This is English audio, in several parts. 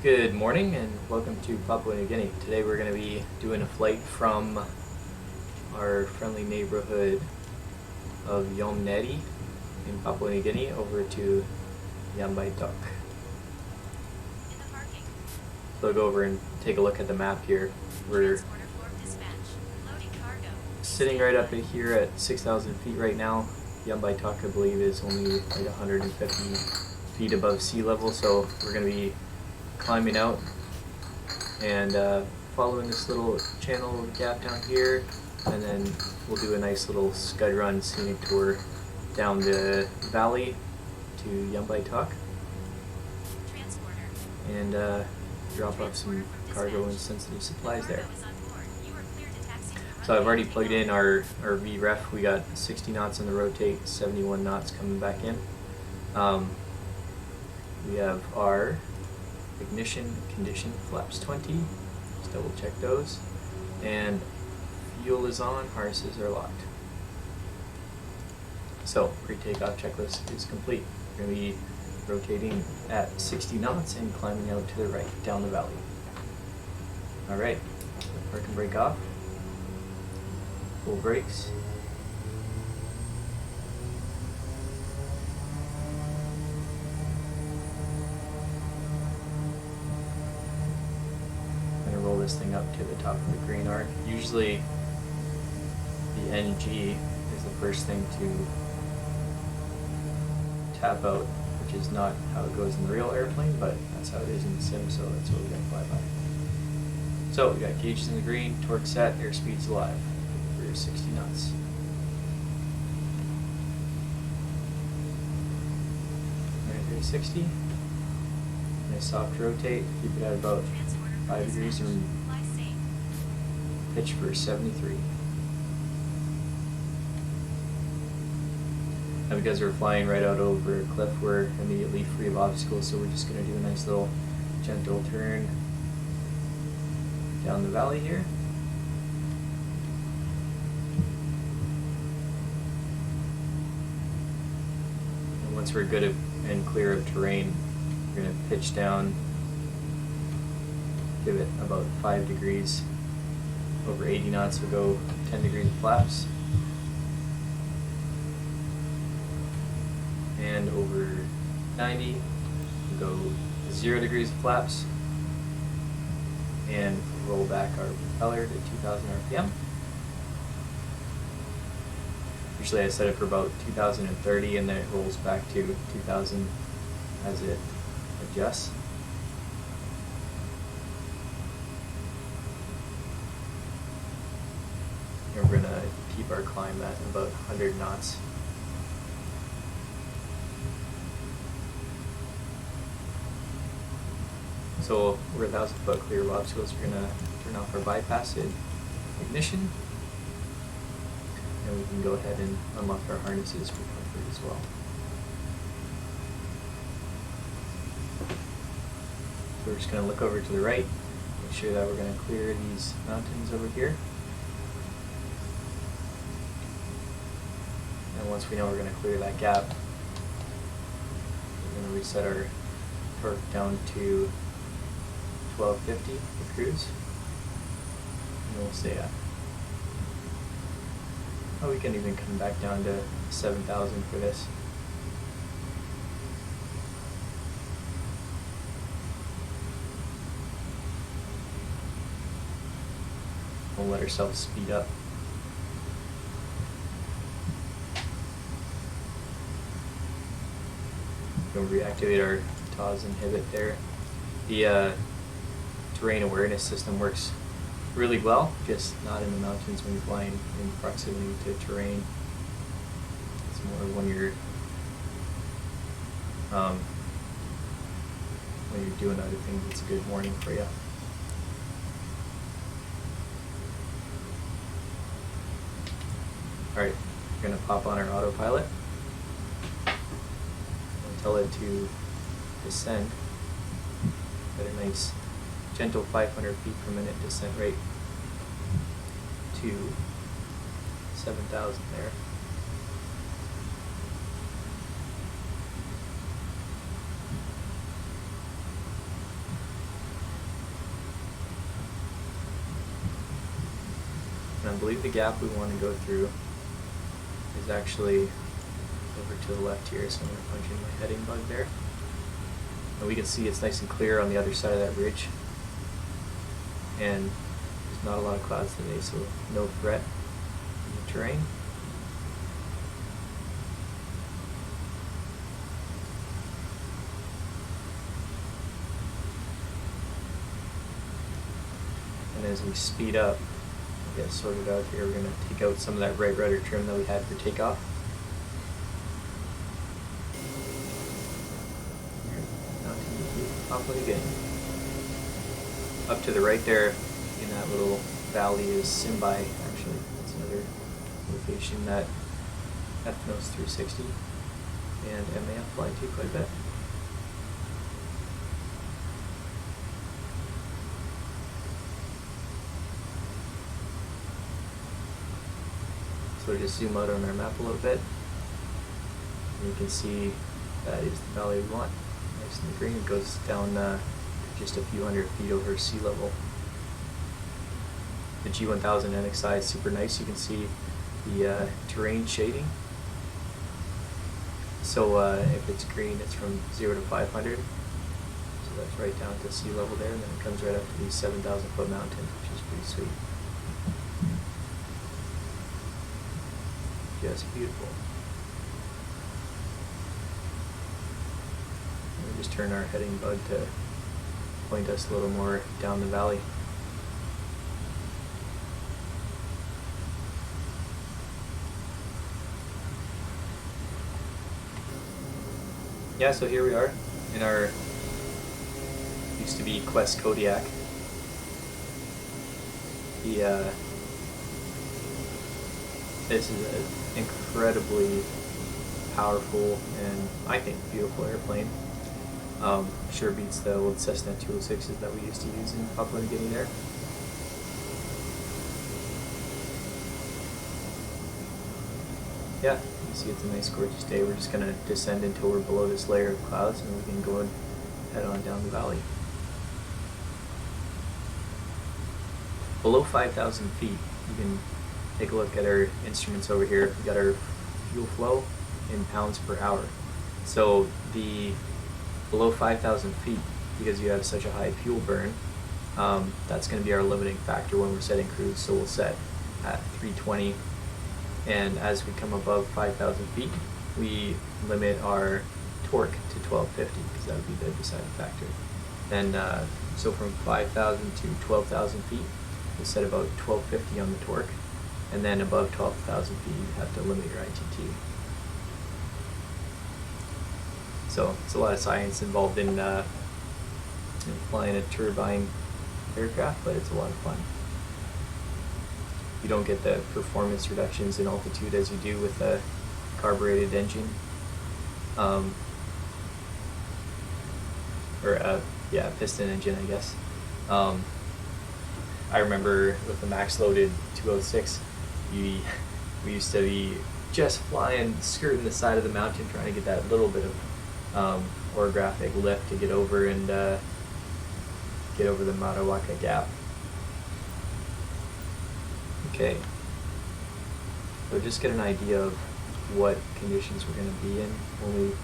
Good morning and welcome to Papua New Guinea. Today we're going to be doing a flight from our friendly neighborhood of Yomneri in Papua New Guinea over to Yambaitok. So I'll go over and take a look at the map here. We're sitting right up in here at 6,000 feet right now. Yambaitok, I believe, is only like 150 feet above sea level, so we're going to be climbing out and following this little channel gap down here, and then we'll do a nice little scud run scenic tour down the valley to Yambaitok and drop off some cargo and sensitive supplies there. So I've already plugged in our VREF. We got 60 knots on the rotate, 71 knots coming back in. We have our ignition condition, flaps 20, just double check those, and fuel is on, harnesses are locked. So pre-takeoff checklist is complete. We're going to be rotating at 60 knots and climbing out to the right down the valley. Alright, park and brake off, full brakes. Roll this thing up to the top of the green arc. Usually the NG is the first thing to tap out, which is not how it goes in the real airplane, but that's how it is in the sim, so that's what we're going to fly by. So we got gauges in the green, torque set, airspeed's alive for your 60 knots. Alright, there's 60. Nice soft rotate, keep it at about 5 degrees and pitch for 73. Now because we're flying right out over a cliff, we're immediately free of obstacles, so we're just going to do a nice little gentle turn down the valley here. And once we're good and clear of terrain, we're going to pitch down, give it about 5 degrees. Over 80 knots, we'll go 10 degrees of flaps. And over 90, we'll go 0 degrees of flaps. And roll back our propeller to 2,000 RPM. Usually I set it for about 2,030 and then it rolls back to 2,000 as it adjusts. And we're going to keep our climb at about 100 knots. So we're 1,000 foot clear of obstacles. We're going to turn off our bypass ignition, and we can go ahead and unlock our harnesses for comfort as well. So we're just going to look over to the right, make sure that we're going to clear these mountains over here. And once we know we're going to clear that gap, we're going to reset our torque down to 1250 for cruise. And we'll stay at. Oh, we can even come back down to 7,000 for this. We'll let ourselves speed up. We'll reactivate our TAWS inhibit there. The terrain awareness system works really well, just not in the mountains when you're flying in proximity to terrain. It's more when you're doing other things. It's a good warning for you. Alright, we're going to pop on our autopilot. Tell it to descend at a nice gentle 500 feet per minute descent rate to 7,000 there. I believe the gap we want to go through is actually over to the left here, so I'm going to punch in my heading bug there. And we can see it's nice and clear on the other side of that ridge. And there's not a lot of clouds today, so no threat in the terrain. And as we speed up, get sorted out here, we're going to take out some of that right rudder trim that we had for takeoff. Now to Papua New Guinea. Up to the right there, in that little valley, is Simbai, actually. That's another location that Ethnos 360 and MAF fly to quite a bit. So we just zoom out on our map a little bit, and you can see that is the valley we want. Nice and green. It goes down just a few hundred feet over sea level. The G1000 NXI is super nice. You can see the terrain shading. So if it's green, it's from 0 to 500. So that's right down to sea level there, and then it comes right up to these 7,000 foot mountains, which is pretty sweet. Just beautiful. And we just turn our heading bug to point us a little more down the valley. Yeah, so here we are in our, used to be Quest Kodiak. This is an incredibly powerful and I think beautiful airplane. Sure beats the old Cessna 206s that we used to use in Papua New Guinea there. Yeah, you can see it's a nice gorgeous day. We're just going to descend until we're below this layer of clouds, and we can go and head on down the valley. Below 5,000 feet, you can take a look at our instruments over here. We got our fuel flow in pounds per hour. So the below 5,000 feet, because you have such a high fuel burn, that's going to be our limiting factor when we're setting cruise. So we'll set at 320, and as we come above 5,000 feet, we limit our torque to 1250, because that would be the deciding factor. Then, so from 5,000 to 12,000 feet, we set about 1250 on the torque, and then above 12,000 feet, you have to limit your ITT. So it's a lot of science involved in flying a turbine aircraft, but it's a lot of fun. You don't get the performance reductions in altitude as you do with a carbureted engine, piston engine, I guess. I remember with the max loaded 206, we used to be just flying, skirting the side of the mountain, trying to get that little bit of orographic lift to get over and get over the Marawaka Gap. Okay, so just get an idea of what conditions we're going to be in when we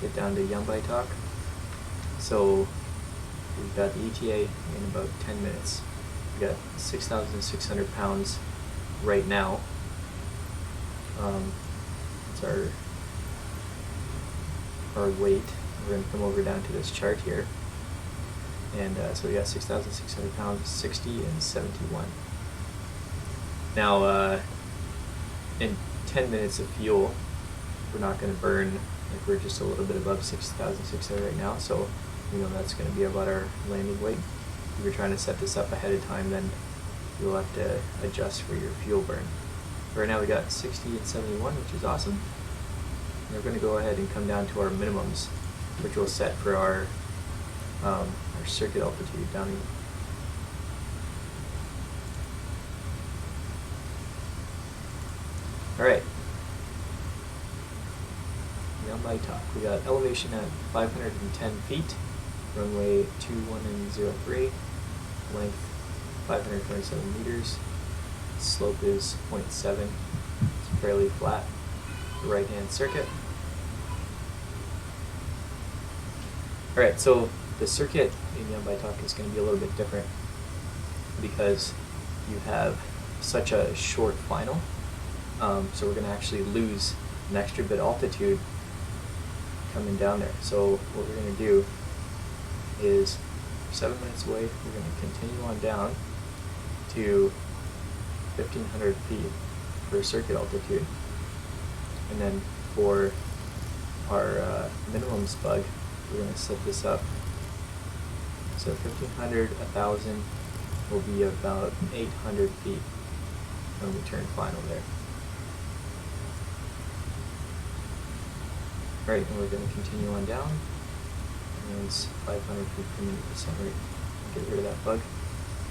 get down to Yambaitok. So we've got the ETA in about 10 minutes. We've got 6,600 pounds right now. It's our weight. We're going to come over down to this chart here. And so we got 6,600 pounds, 60 and 71. Now, in 10 minutes of fuel, we're not going to burn, like we're just a little bit above 6,600 right now, so we know that's going to be about our landing weight. If you're trying to set this up ahead of time, then you'll have to adjust for your fuel burn. Right now we got 60 and 71, which is awesome. And we're going to go ahead and come down to our minimums, which we'll set for our circuit altitude down here. Alright, Yambaitok. We got elevation at 510 feet, runway 21 and 03, length 527 meters, slope is 0.7. It's fairly flat. The right-hand circuit. Alright, so the circuit in Yambaitok is going to be a little bit different because you have such a short final. So we're going to actually lose an extra bit altitude coming down there. So what we're going to do is 7 minutes away, we're going to continue on down to 1,500 feet for circuit altitude. And then for our minimum spug, we're going to set this up. So 1,500, 1,000 will be about 800 feet when we turn final there. Alright, and we're going to continue on down. And it's 500 feet per minute descent rate. Get rid of that bug.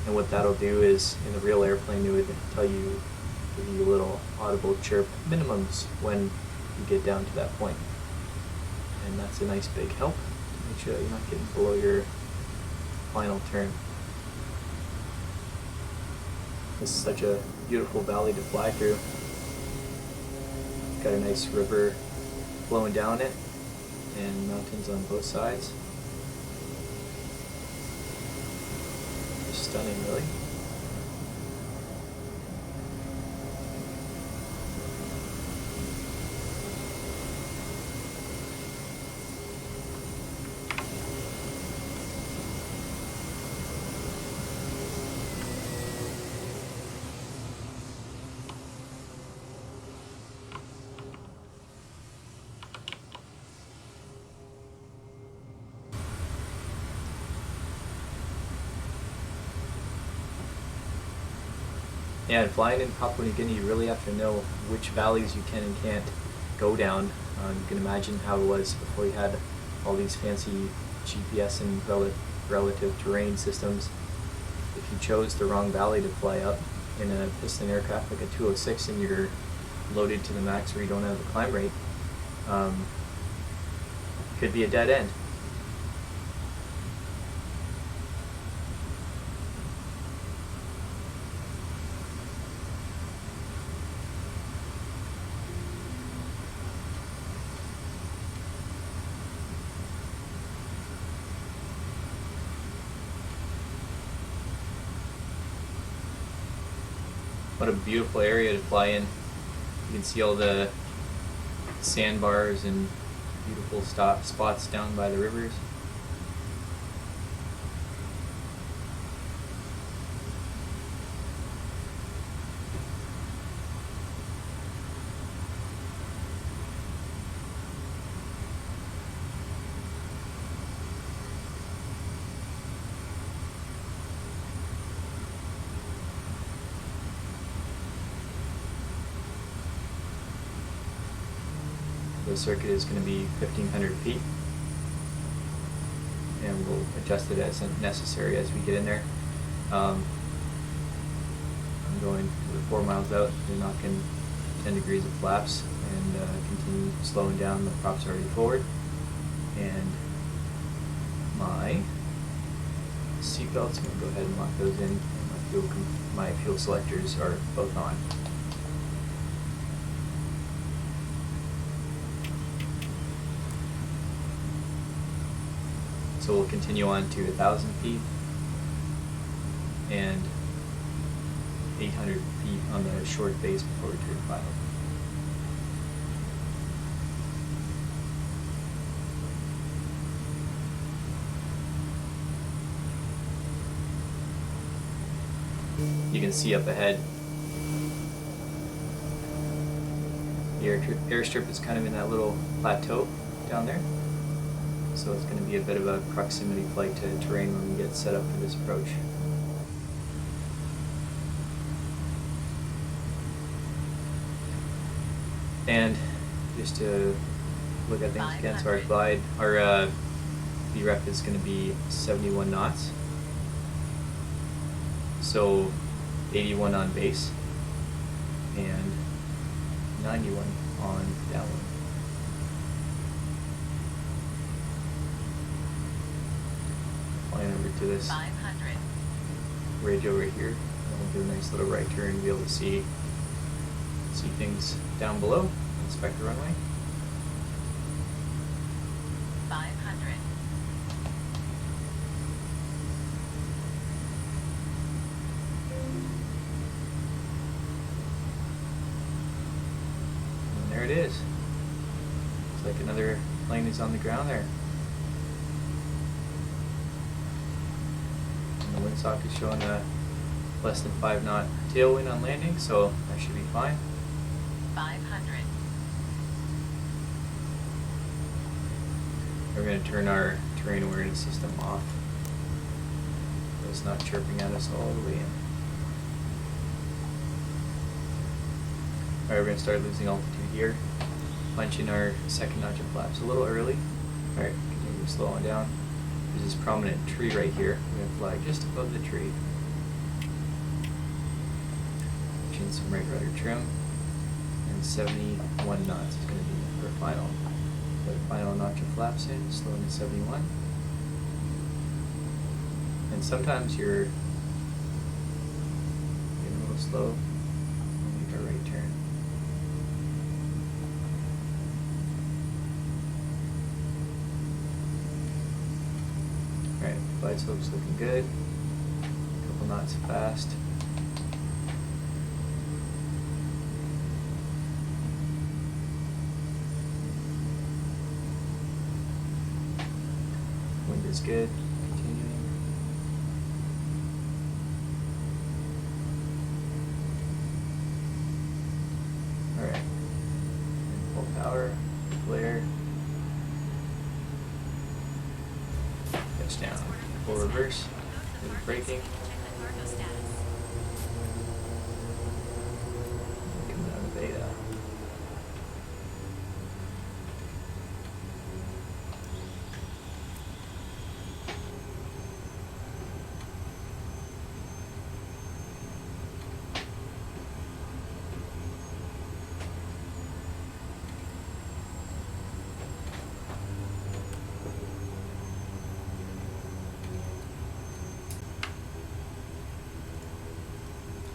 And what that'll do is, in the real airplane, it would tell you, give you a little audible chirp minimums when you get down to that point. And that's a nice big help to make sure that you're not getting below your final turn. This is such a beautiful valley to fly through. Got a nice river flowing down it and mountains on both sides. Just stunning, really. Yeah, and flying in Papua New Guinea, you really have to know which valleys you can and can't go down. You can imagine how it was before you had all these fancy GPS and relative terrain systems. If you chose the wrong valley to fly up in a piston aircraft like a 206 and you're loaded to the max where you don't have a climb rate, could be a dead end. What a beautiful area to fly in. You can see all the sandbars and beautiful spots down by the rivers. The circuit is going to be 1,500 feet, and we'll adjust it as necessary as we get in there. I'm going 4 miles out, we're knocking 10 degrees of flaps, and continue slowing down. The prop's already forward, and my seatbelts, I'm going to go ahead and lock those in, and my fuel selectors are both on. So we'll continue on to 1,000 feet and 800 feet on the short base before we turn final. You can see up ahead, the airstrip is kind of in that little plateau down there. So it's going to be a bit of a proximity flight to terrain when we get set up for this approach. And just to look at things again, so our glide, our VREF is going to be 71 knots. So 81 on base and 91 on downwind. Flying over to this 500. radio right here. and do a nice little right turn and be able to see things down below. Inspect the runway. 500. And there it is. Looks like another plane is on the ground there. And the windsock is showing a less than 5 knot tailwind on landing, so that should be fine. 500. We're going to turn our terrain awareness system off so it's not chirping at us all the way in. Alright, we're going to start losing altitude here. Punch in our second notch of flaps a little early. Alright, continue to slow on down. There's this prominent tree right here. We're going to fly just above the tree. Punch in some right rudder trim. And 71 knots is going to be our final. Put a final notch of flaps in, slow into 71. And sometimes you're getting a little slow. We'll make our right turn. Alright, glide slope's looking good. A couple knots fast. Wind is good. Continuing. Alright. And full power. Flare. Touchdown. Full reverse. Braking. Coming out of beta.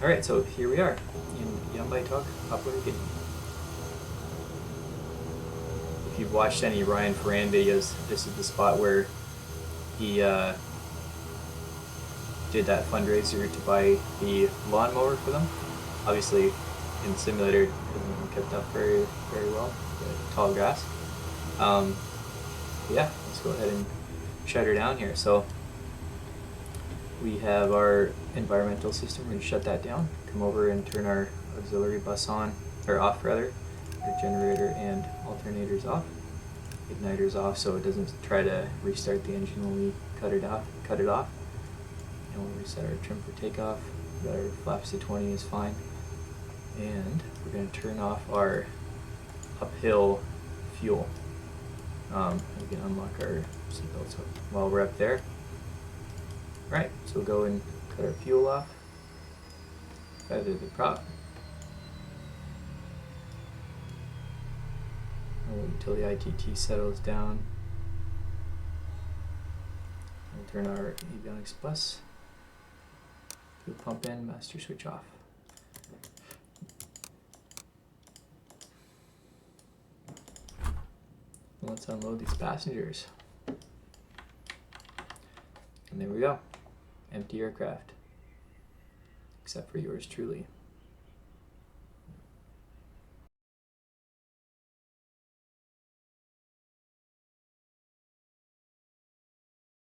Alright, so here we are in Yambaitok, Papua New Guinea. If you've watched any Ryan Ferran videos, this is the spot where he did that fundraiser to buy the lawnmower for them. Obviously, in the simulator, it hasn't been kept up very well, the tall grass. Yeah, let's go ahead and shut her down here. So we have our environmental system. We're going to shut that down, come over and turn our auxiliary bus on, or off rather, our generator and alternators off, igniters off so it doesn't try to restart the engine when we cut it off. And we'll reset our trim for takeoff. Got our flaps to 20 is fine. And we're going to turn off our uphill fuel. We can unlock our seatbelts while we're up there. Right, so we'll go and cut our fuel off, feather the prop, and wait until the ITT settles down. We'll turn our avionics bus, fuel pump in, master switch off. And let's unload these passengers. And there we go. Empty aircraft. Except for yours truly.